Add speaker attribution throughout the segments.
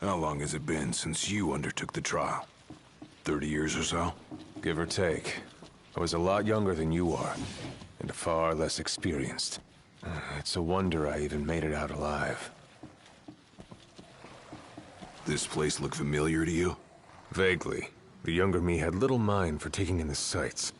Speaker 1: How long has it been since you undertook the trial? 30 years or so?
Speaker 2: Give or take. I was a lot younger than you are, and far less experienced. It's a wonder I even made it out alive.
Speaker 1: This place look familiar to you?
Speaker 2: Vaguely. The younger me had little mind for taking in the sights.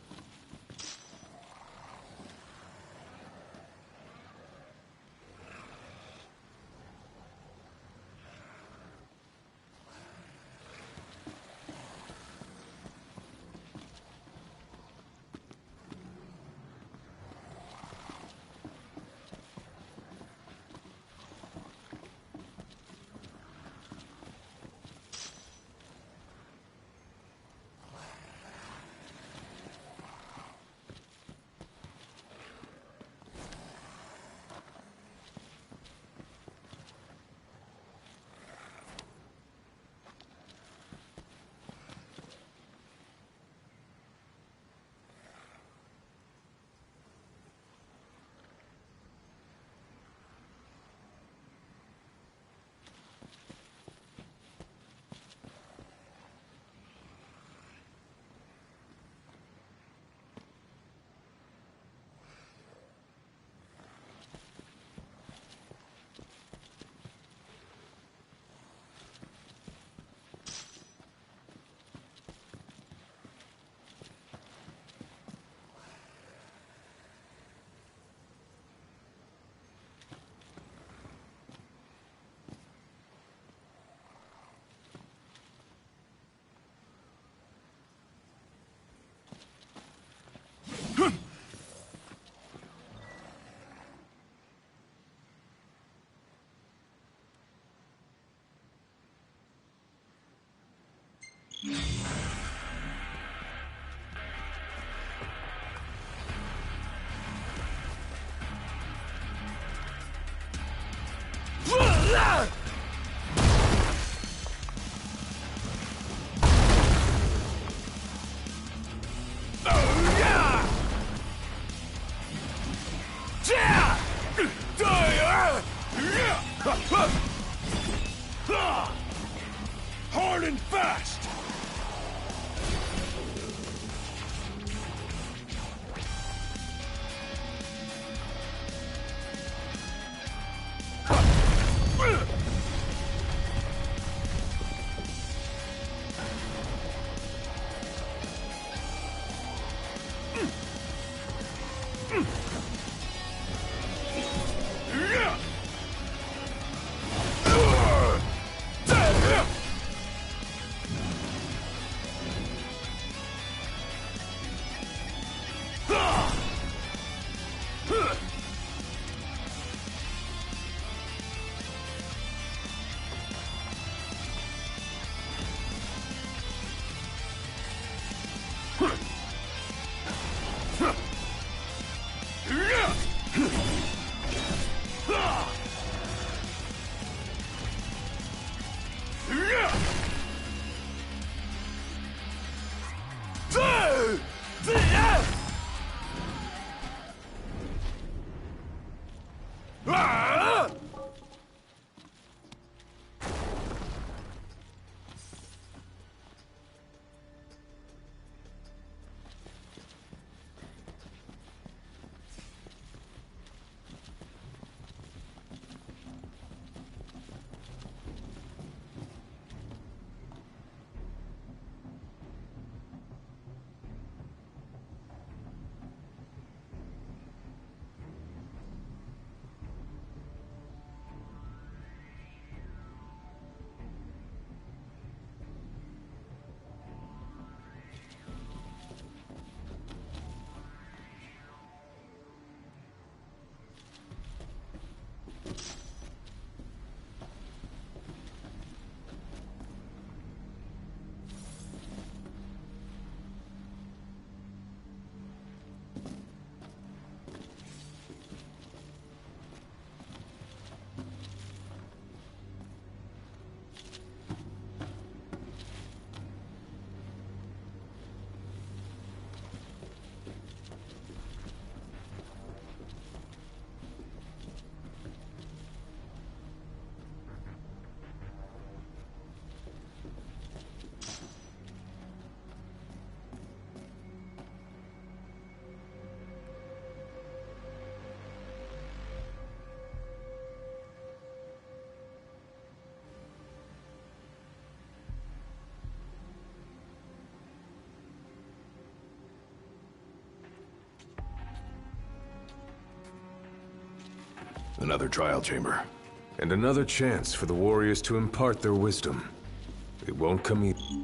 Speaker 1: Hard and fast! Another trial chamber.
Speaker 2: And another chance for the warriors to impart their wisdom. It won't come easy.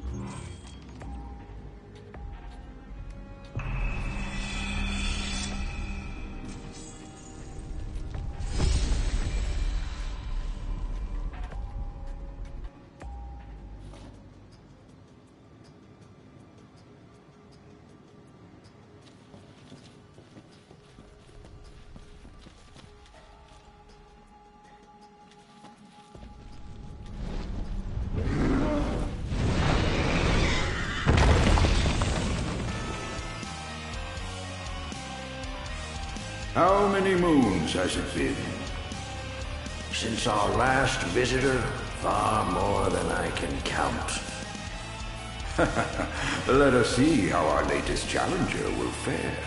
Speaker 3: How many moons has it been?
Speaker 4: Since our last visitor, far more than I can count.
Speaker 3: Let us see how our latest challenger will fare.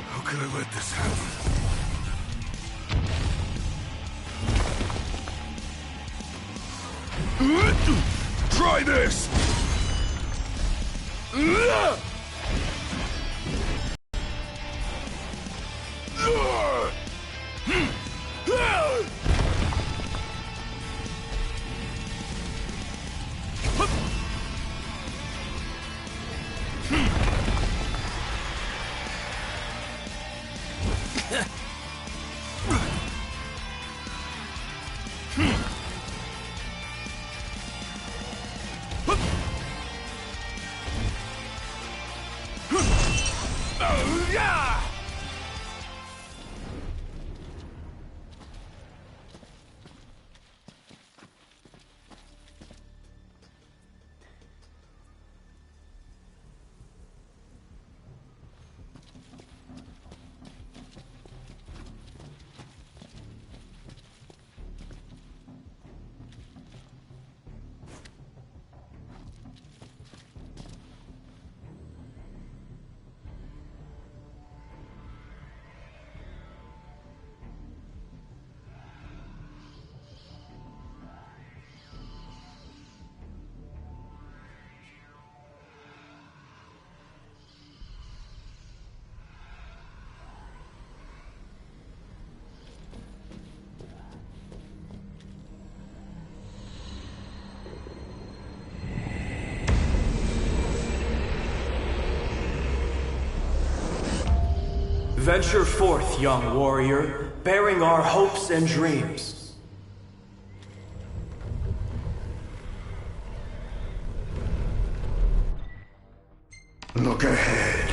Speaker 1: How could I let this happen? Try this!
Speaker 5: Venture forth, young warrior, bearing our hopes and dreams.
Speaker 3: Look ahead,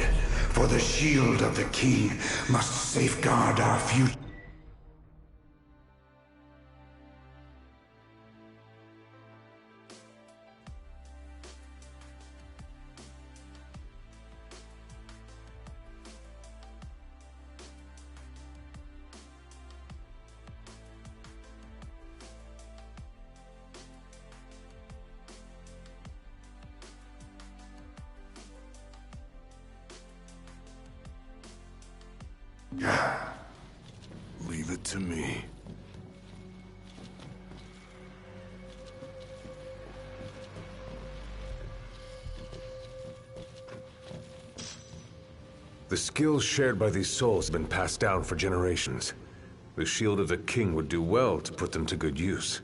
Speaker 3: for the shield of the king must safeguard our future.
Speaker 1: Leave it to me.
Speaker 2: The skills shared by these souls have been passed down for generations. The Shield of the King would do well to put them to good use.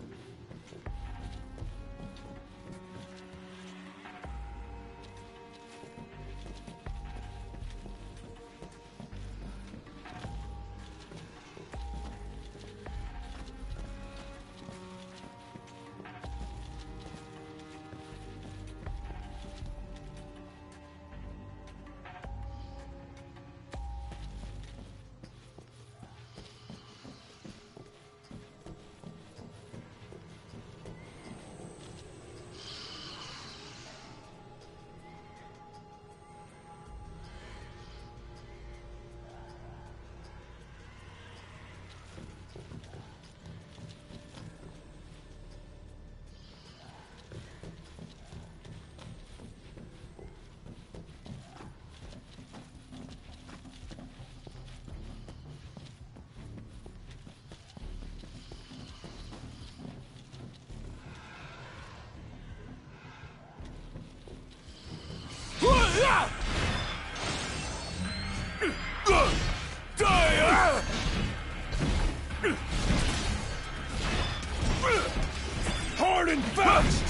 Speaker 1: Hard and fast!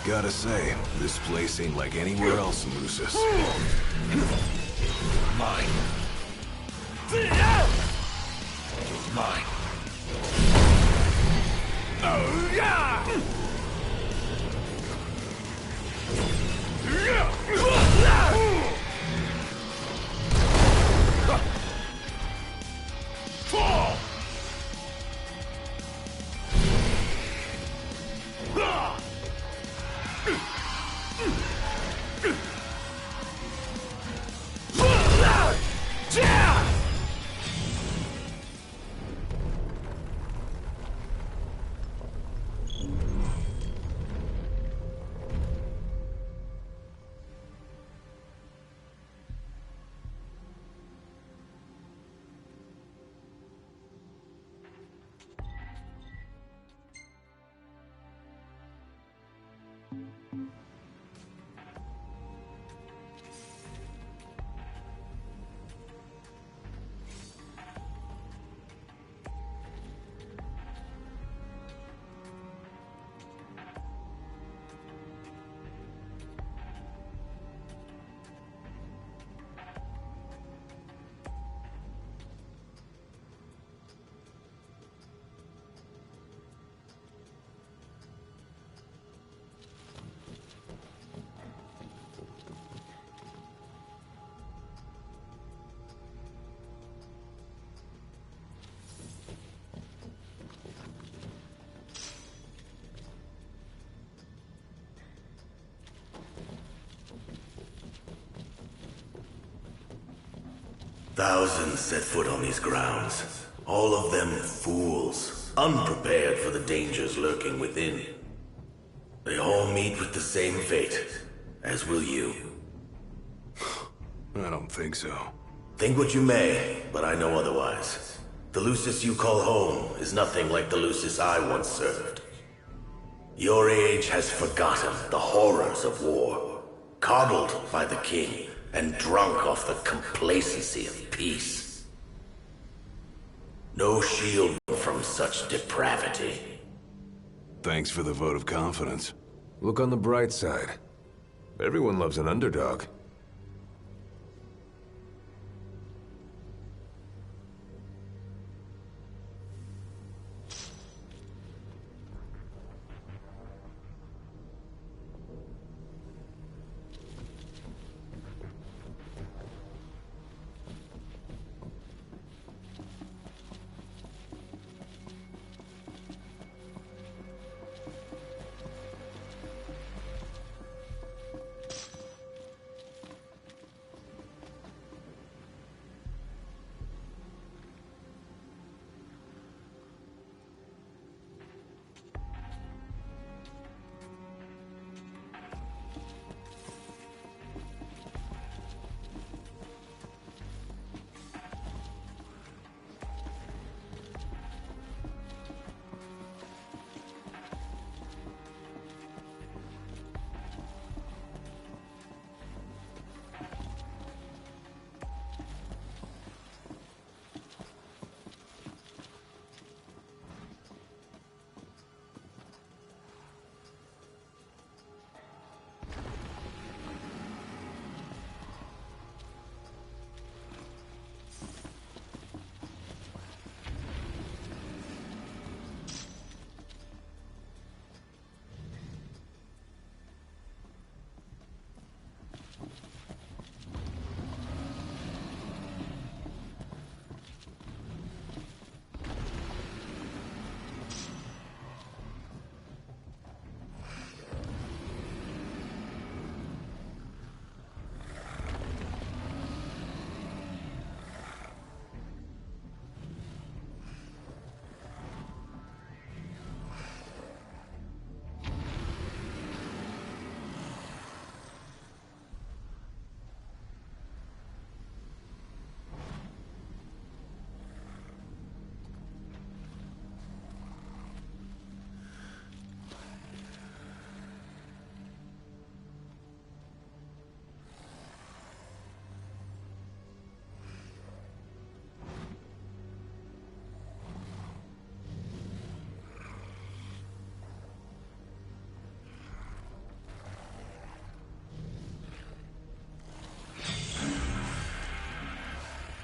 Speaker 1: Gotta say, this place ain't like anywhere else in Lucis.
Speaker 3: Mine. Mine.
Speaker 1: Oh, yeah!
Speaker 4: Thousands set foot on these grounds. All of them fools, unprepared for the dangers lurking within. They all meet with the same fate, as will you.
Speaker 1: I don't think so.
Speaker 4: Think what you may, but I know otherwise. The Lucis you call home is nothing like the Lucis I once served. Your age has forgotten the horrors of war, coddled by the king, and drunk off the complacency of peace. No shield from such depravity.
Speaker 1: Thanks for the vote of confidence.
Speaker 2: Look on the bright side. Everyone loves an underdog.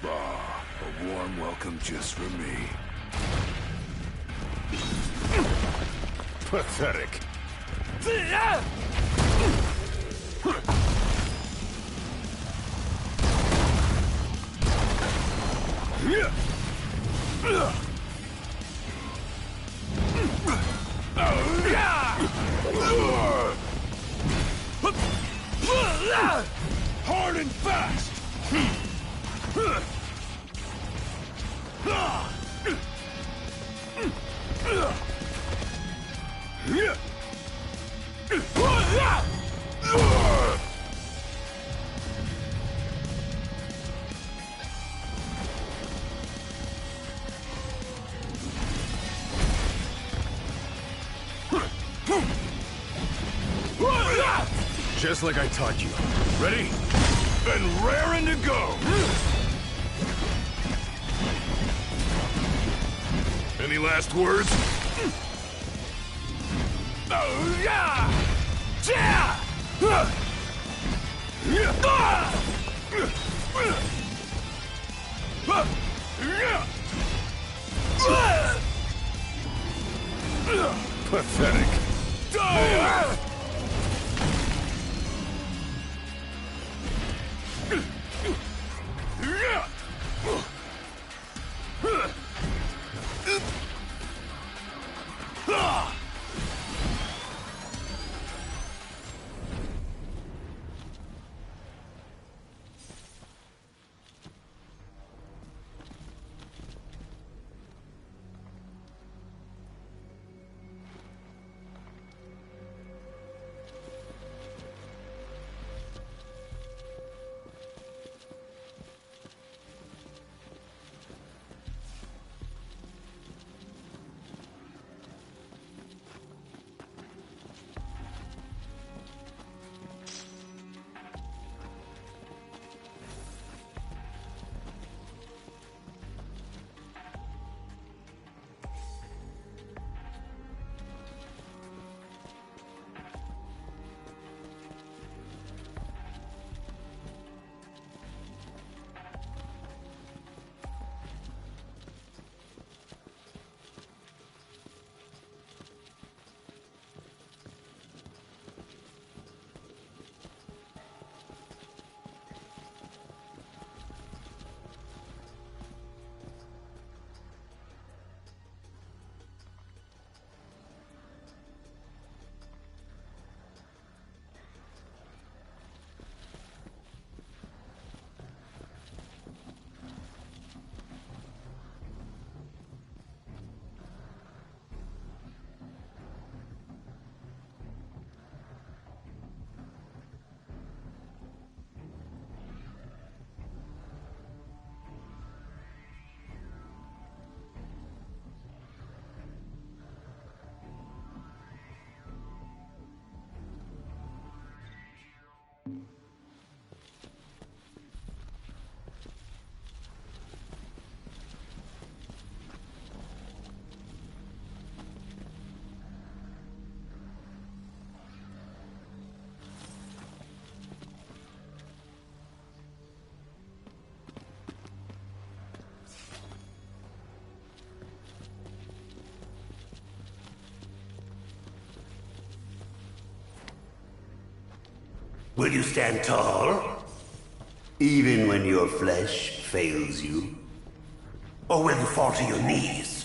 Speaker 1: A warm welcome just for me.
Speaker 2: Pathetic.
Speaker 1: Hard and fast!
Speaker 2: Just like I taught you.
Speaker 1: Ready? And raring to go! Any last words? Oh, yeah! Yeah!
Speaker 2: Pathetic.
Speaker 6: Will you stand tall? Even when your flesh fails you? Or will you fall to your knees?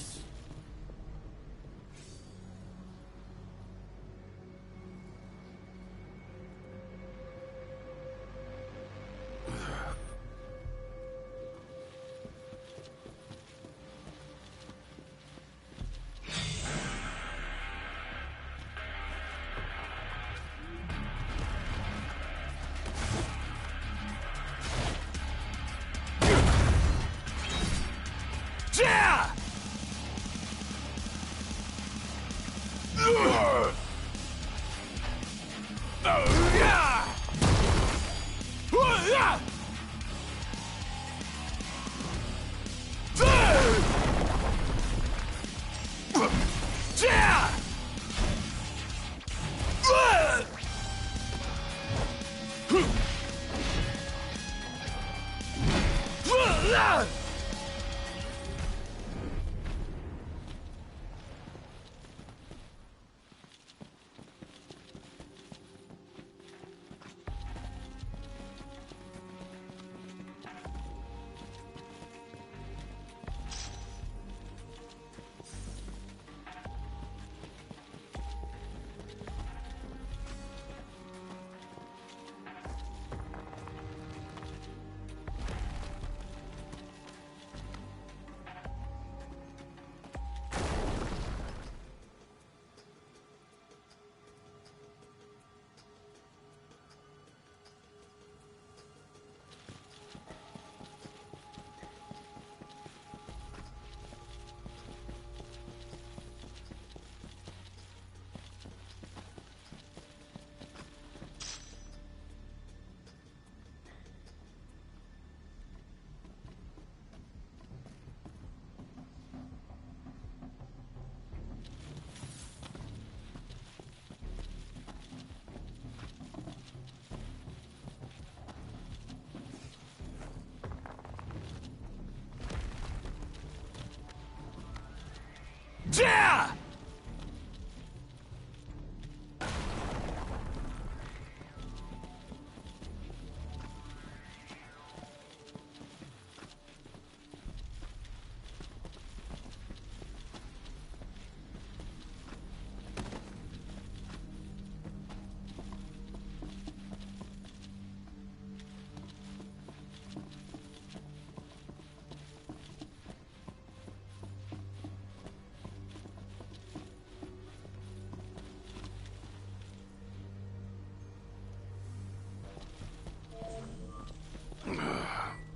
Speaker 1: Yeah!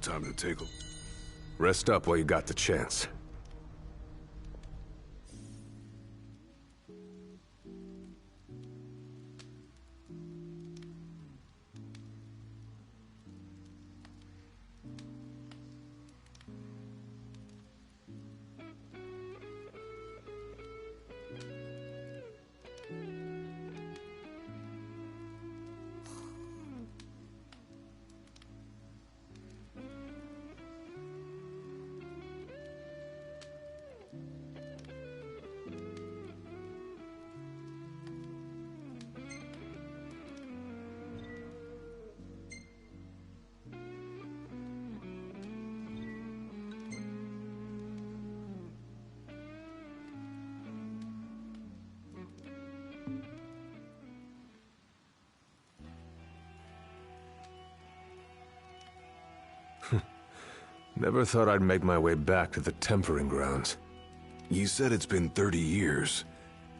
Speaker 1: Time to take a...
Speaker 2: Rest up while you got the chance. Never thought I'd make my way back to the tempering grounds.
Speaker 1: You said it's been 30 years.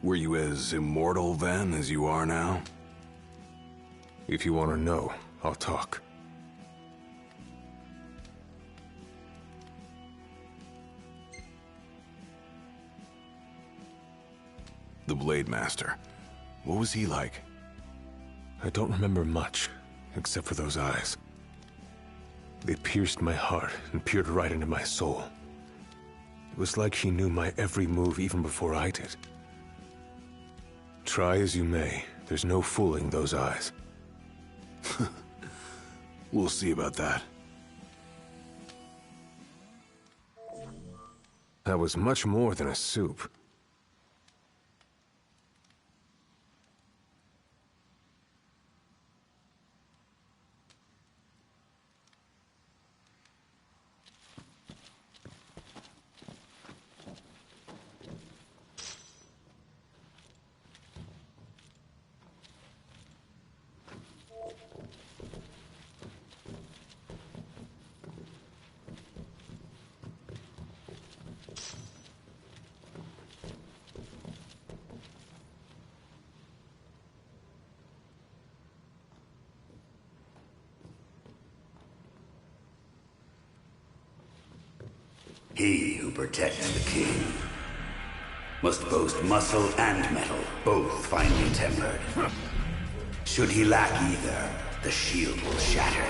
Speaker 1: Were you as immortal then as you are now?
Speaker 2: If you want to know, I'll talk.
Speaker 1: The Blade Master. What was he like?
Speaker 2: I don't remember much, except for those eyes. They pierced my heart and peered right into my soul. It was like he knew my every move even before I did. Try as you may, there's no fooling those eyes.
Speaker 1: We'll see about that.
Speaker 2: That was much more than a soup.
Speaker 6: He who protects the king must boast muscle and metal, both finely tempered. Should he lack either, the shield will shatter.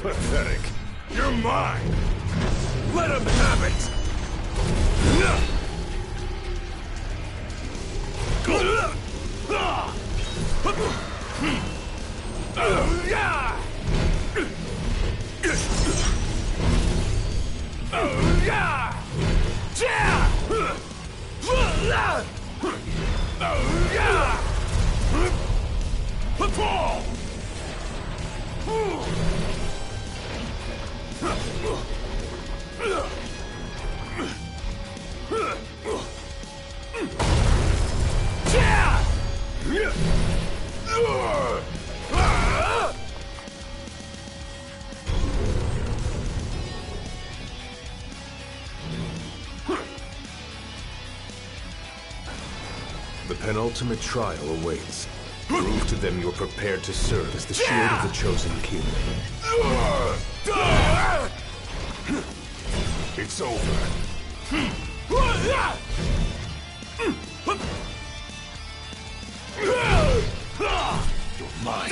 Speaker 1: Pathetic. You're mine. Let him have it.
Speaker 2: The penultimate trial awaits. Prove to them you're prepared to serve as the shield of the chosen king.
Speaker 1: It's over. You're mine.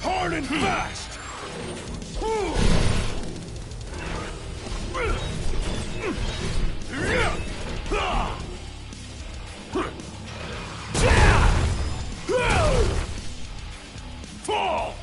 Speaker 1: Hard and fast! Fall!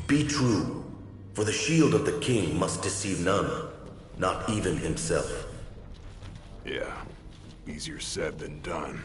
Speaker 4: Be true, for the shield of the king must deceive none, not even himself.
Speaker 1: Yeah, easier said than done.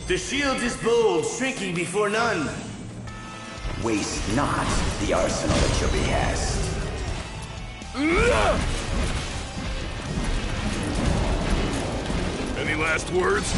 Speaker 7: The shield is bold, shrinking before none.
Speaker 6: Waste not the arsenal at your behest.
Speaker 1: Any last words?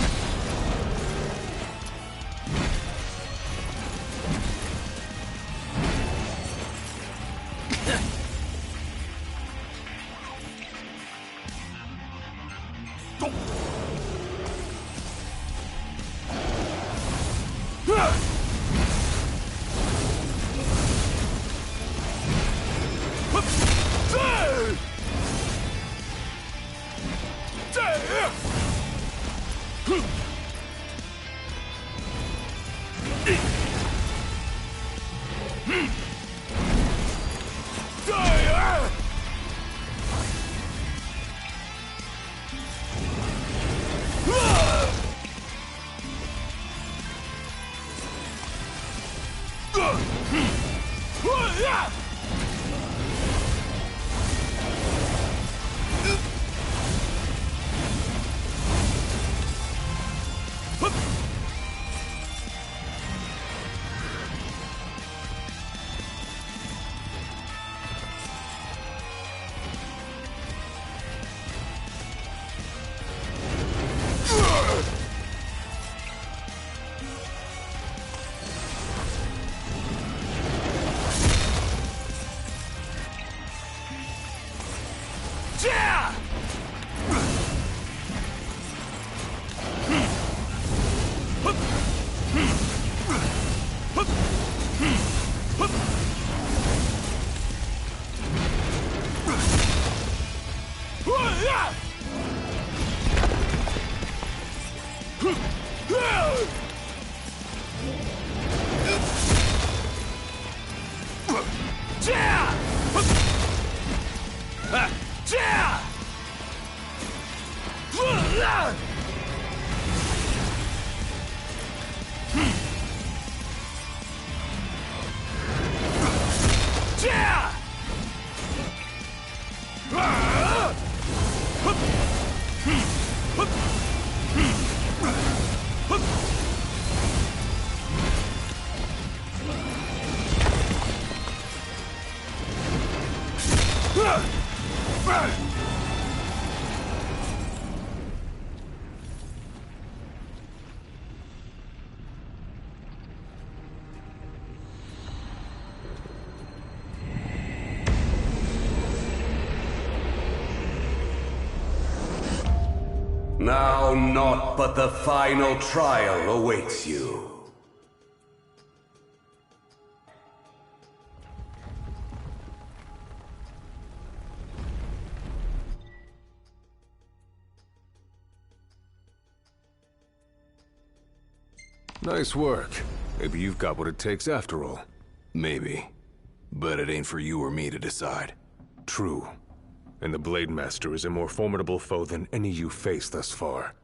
Speaker 6: Now naught but the final trial awaits you.
Speaker 2: Nice work. Maybe you've got what it takes after all.
Speaker 1: Maybe. But it ain't for you or me to decide.
Speaker 2: True. And the Blade Master is a more formidable foe than any you faced thus far.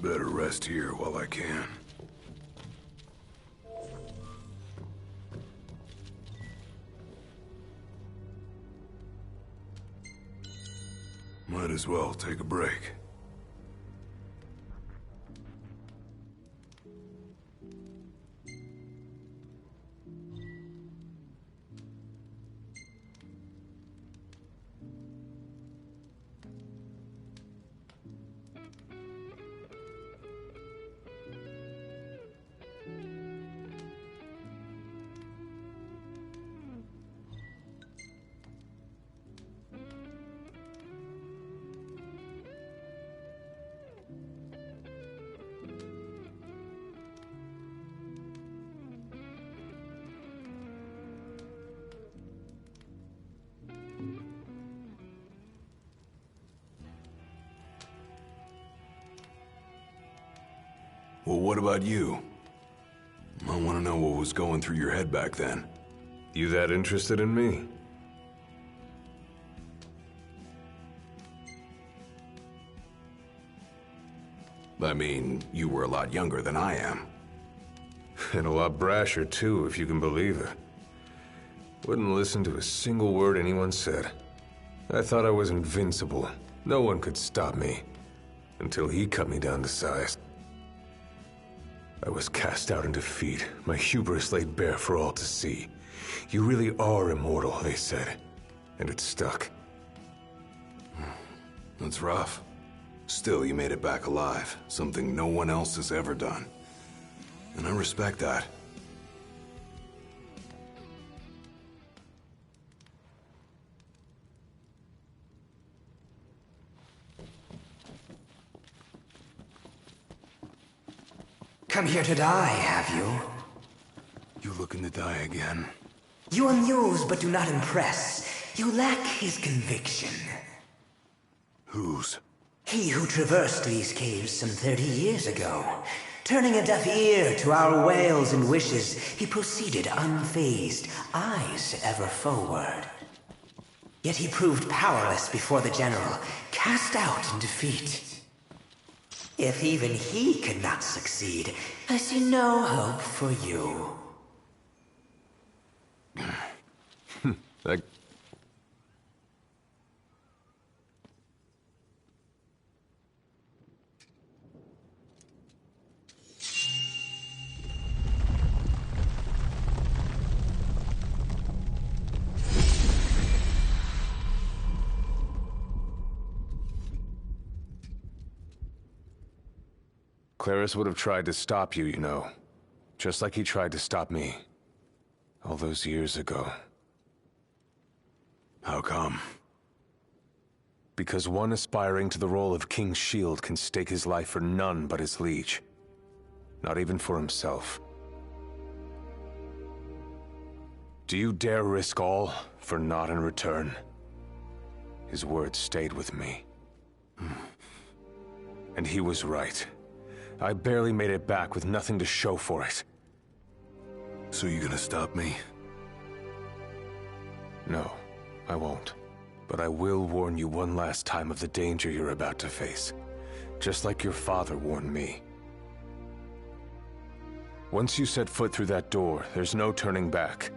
Speaker 1: Better rest here while I can. Might as well take a break. Well, what about you? I want to know what was going through your head back then.
Speaker 2: You that interested in me?
Speaker 1: I mean, you were a lot younger than I am.
Speaker 2: And a lot brasher, too, if you can believe it. Wouldn't listen to a single word anyone said. I thought I was invincible. No one could stop me. Until he cut me down to size. I was cast out in defeat, my hubris laid bare for all to see. You really are immortal, they said. And it stuck.
Speaker 1: That's rough. Still, you made it back alive. Something no one else has ever done. And I respect that.
Speaker 8: Come here to die, have you?
Speaker 1: You looking to die again?
Speaker 8: You amuse but do not impress. You lack his conviction.
Speaker 1: Whose?
Speaker 8: He who traversed these caves some 30 years ago. Turning a deaf ear to our wails and wishes, he proceeded unfazed, eyes ever forward. Yet he proved powerless before the general, cast out in defeat. If even he could not succeed, I see no hope for you.
Speaker 2: That... Claris would have tried to stop you, you know. Just like he tried to stop me. All those years ago.
Speaker 1: How come?
Speaker 2: Because one aspiring to the role of King's Shield can stake his life for none but his liege. Not even for himself. Do you dare risk all for naught in return? His words stayed with me. And he was right. I barely made it back with nothing to show for it.
Speaker 1: So you gonna stop me?
Speaker 2: No, I won't. But I will warn you one last time of the danger you're about to face. Just like your father warned me. Once you set foot through that door, there's no turning back.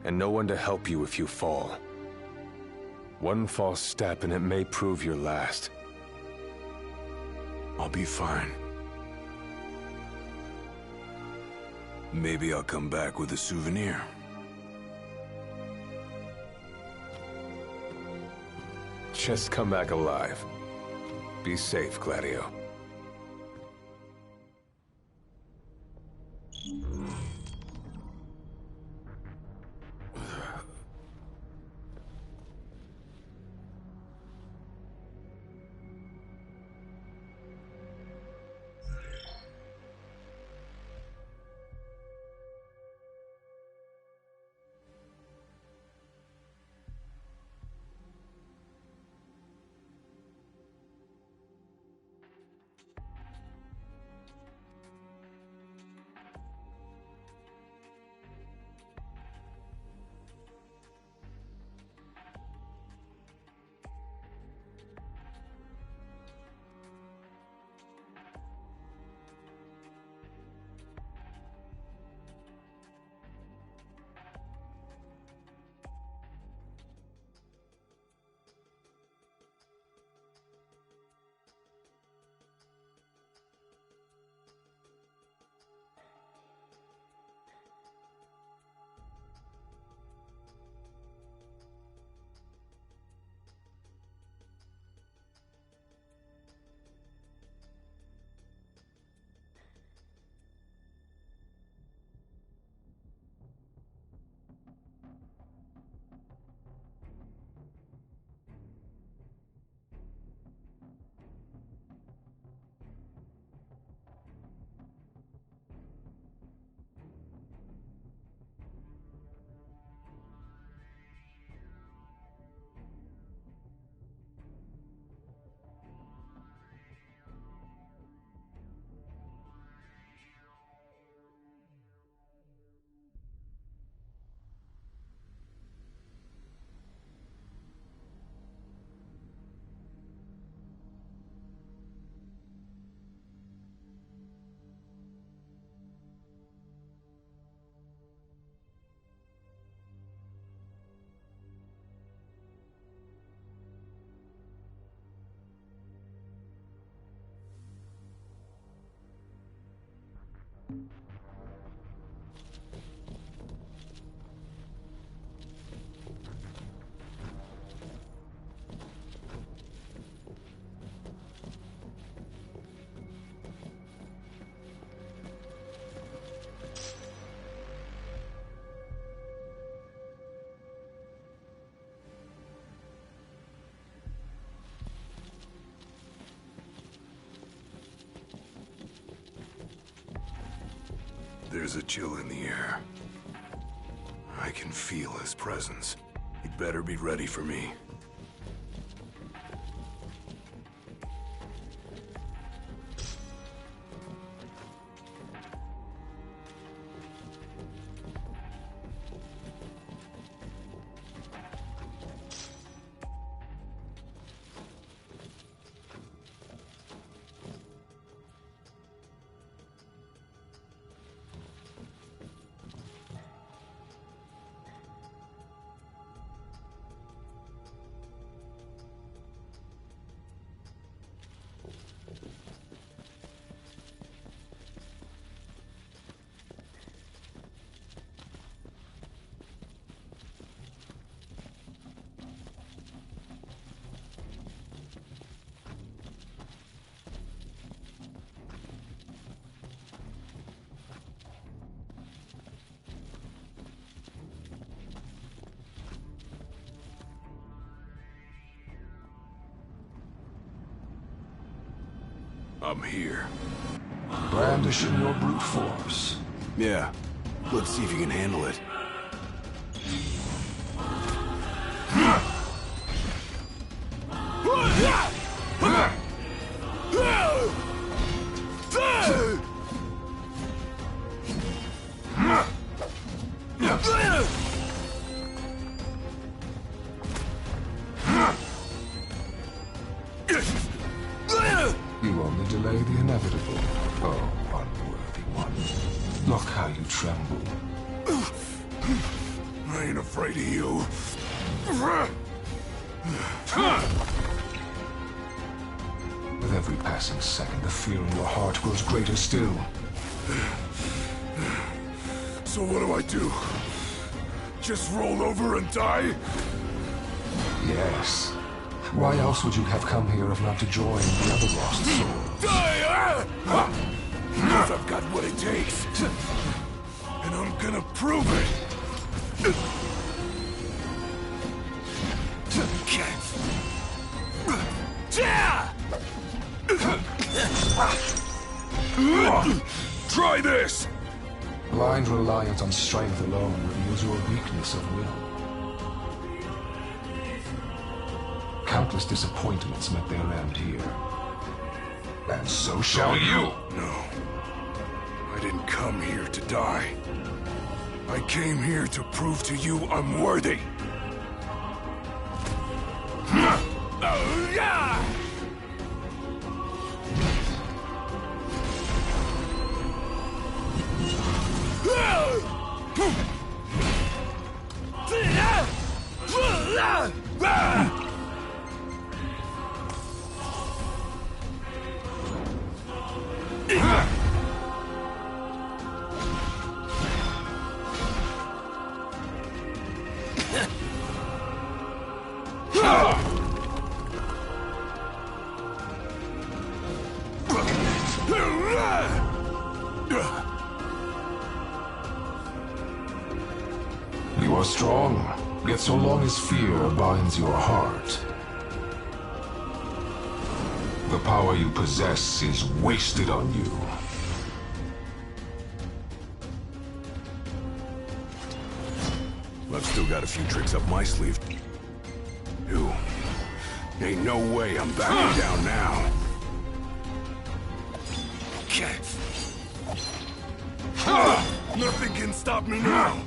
Speaker 2: And no one to help you if you fall. One false step and it may prove your last.
Speaker 1: I'll be fine. Maybe I'll come back with a souvenir.
Speaker 2: Just come back alive. Be safe, Gladio.
Speaker 1: There's a chill in the air. I can feel his presence. He'd better be ready for me. I'm here.
Speaker 3: Brandishing your brute force.
Speaker 1: Yeah. Let's see if you can handle it.
Speaker 3: You only delay the inevitable. Oh, unworthy one. Look how you tremble.
Speaker 1: I ain't afraid of you.
Speaker 3: With every passing second, the fear in your heart grows greater still.
Speaker 1: So what do I do? Just roll over and die?
Speaker 3: Yes. Why else would you have come here if not to join the other lost souls?
Speaker 1: Die! Because I've got what it takes. And I'm gonna prove it. Try this!
Speaker 3: Blind reliance on strength alone reveals your weakness of will. Countless disappointments met their end here. And so shall you!
Speaker 1: No. I didn't come here to die. I came here to prove to you I'm worthy.
Speaker 3: You are strong, yet so long as fear binds your heart, the power you possess is wasted on you.
Speaker 1: I've still got a few tricks up my sleeve. You. Ain't no way I'm backing down now. Nothing can stop me now.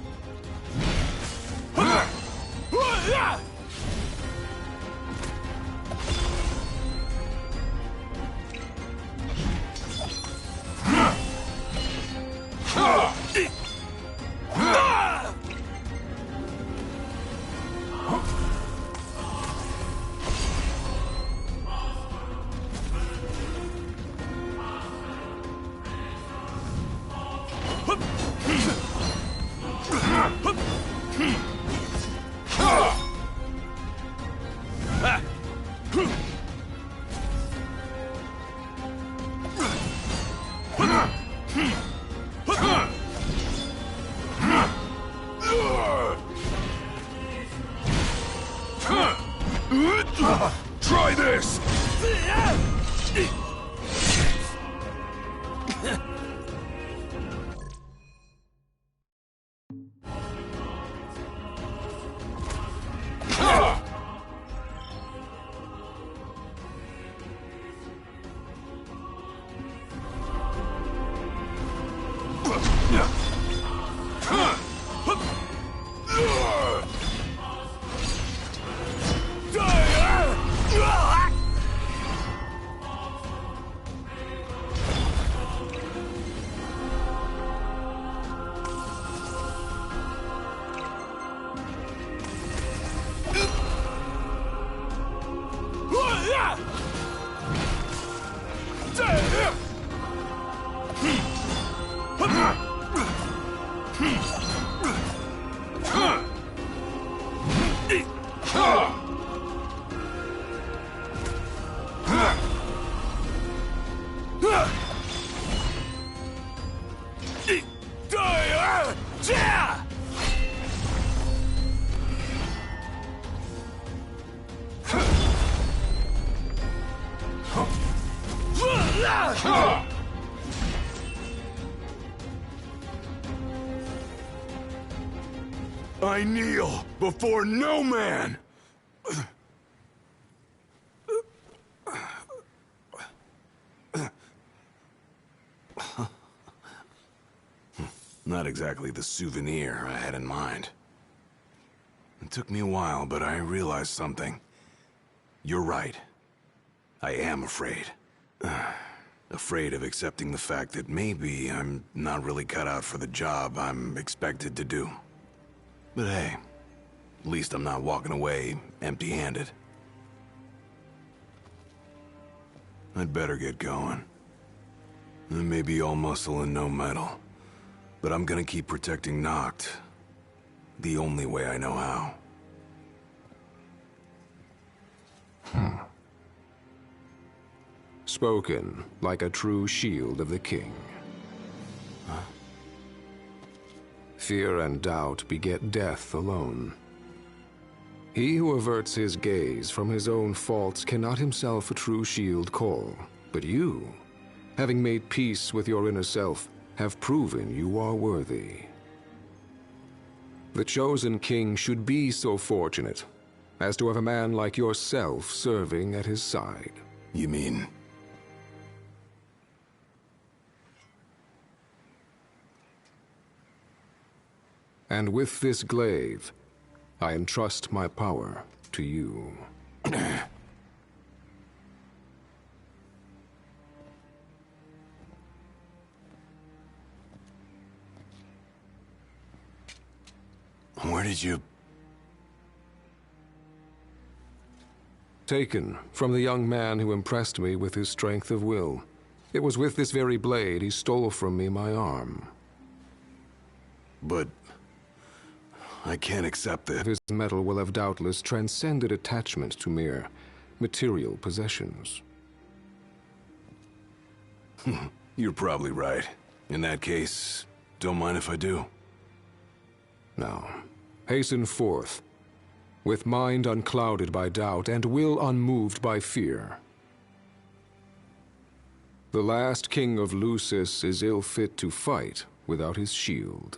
Speaker 1: Try this! I kneel before no man! Not exactly the souvenir I had in mind. It took me a while, but I realized something. You're right. I am afraid. Afraid of accepting the fact that maybe I'm not really cut out for the job I'm expected to do. But hey, at least I'm not walking away empty-handed. I'd better get going. I may be all muscle and no metal, but I'm gonna keep protecting Noct the only way I know how.
Speaker 9: Spoken like a true shield of the king.
Speaker 1: Huh?
Speaker 9: Fear and doubt beget death alone. He who averts his gaze from his own faults cannot himself a true shield call. But you, having made peace with your inner self, have proven you are worthy. The chosen king should be so fortunate as to have a man like yourself serving at his side.
Speaker 1: You mean...
Speaker 9: And with this glaive, I entrust my power to you.
Speaker 1: Where did you...
Speaker 9: Taken from the young man who impressed me with his strength of will. It was with this very blade he stole from me my arm.
Speaker 1: But... I can't accept that.
Speaker 9: His metal will have doubtless transcended attachment to mere material possessions.
Speaker 1: You're probably right. In that case, don't mind if I do.
Speaker 9: Now, hasten forth, with mind unclouded by doubt and will unmoved by fear. The last king of Lucis is ill fit to fight without his shield.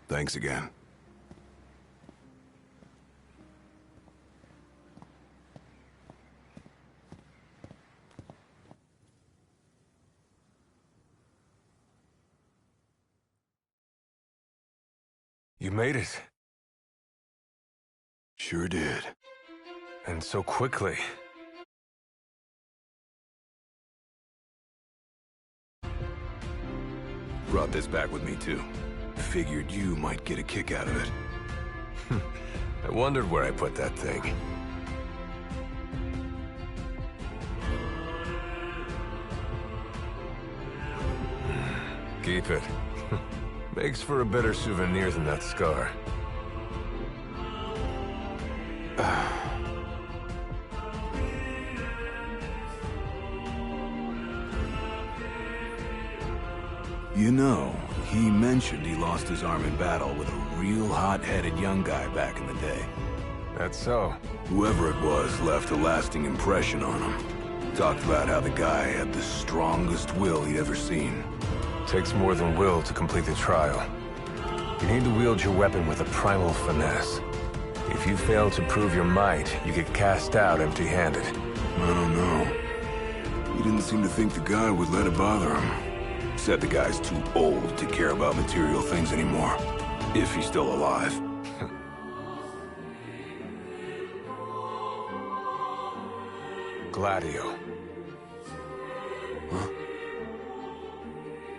Speaker 1: Thanks again.
Speaker 2: You made it.
Speaker 1: Sure did.
Speaker 2: And so quickly.
Speaker 1: Brought this back with me, too. Figured you might get a kick out of it.
Speaker 2: I wondered where I put that thing. Keep it. Makes for a better souvenir than that scar.
Speaker 1: You know, he mentioned he lost his arm in battle with a real hot-headed young guy back in the day.
Speaker 2: That's so.
Speaker 1: Whoever it was left a lasting impression on him. Talked about how the guy had the strongest will he'd ever seen.
Speaker 2: Takes more than will to complete the trial. You need to wield your weapon with a primal finesse. If you fail to prove your might, you get cast out empty-handed.
Speaker 1: I don't know. He didn't seem to think the guy would let it bother him. Said the guy's too old to care about material things anymore. If he's still alive.
Speaker 2: Gladio.
Speaker 1: Huh?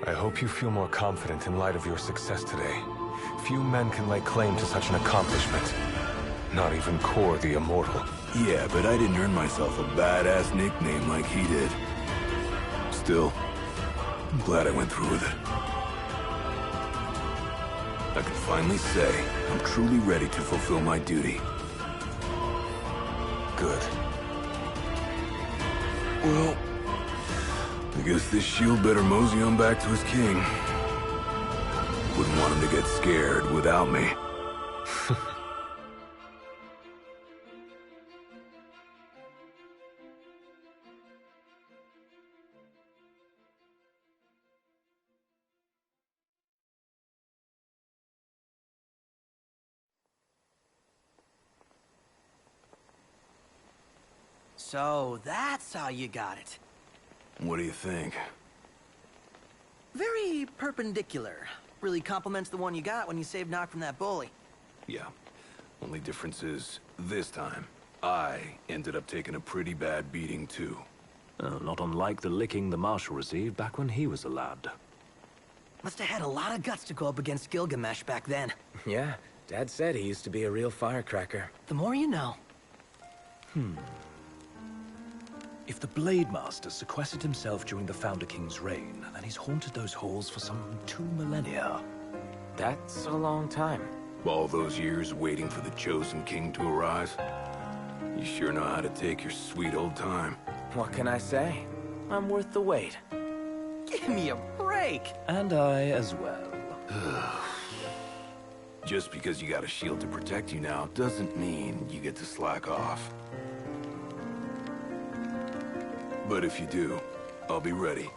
Speaker 2: I hope you feel more confident in light of your success today. Few men can lay claim to such an accomplishment. Not even Kor the Immortal.
Speaker 1: Yeah, but I didn't earn myself a badass nickname like he did. Still, I'm glad I went through with it. I can finally say I'm truly ready to fulfill my duty. Good. Well, I guess this shield better mosey on back to his king. Wouldn't want him to get scared without me.
Speaker 7: So, that's how you got it.
Speaker 1: What do you think?
Speaker 7: Very perpendicular. Really complements the one you got when you saved Nock from that bully.
Speaker 1: Yeah. Only difference is, this time, I ended up taking a pretty bad beating too.
Speaker 10: Not unlike the licking the Marshal received back when he was a lad.
Speaker 7: Must have had a lot of guts to go up against Gilgamesh back then.
Speaker 11: Yeah, Dad said he used to be a real firecracker.
Speaker 7: The more you know.
Speaker 10: If the Blade Master sequestered himself during the Founder King's reign, then he's haunted those halls for some 2 millennia.
Speaker 11: That's a long time.
Speaker 1: All those years waiting for the Chosen King to arise. You sure know how to take your sweet old time.
Speaker 11: What can I say? I'm worth the wait.
Speaker 7: Give me a break!
Speaker 10: And I as well.
Speaker 1: Just because you got a shield to protect you now doesn't mean you get to slack off. But if you do, I'll be ready.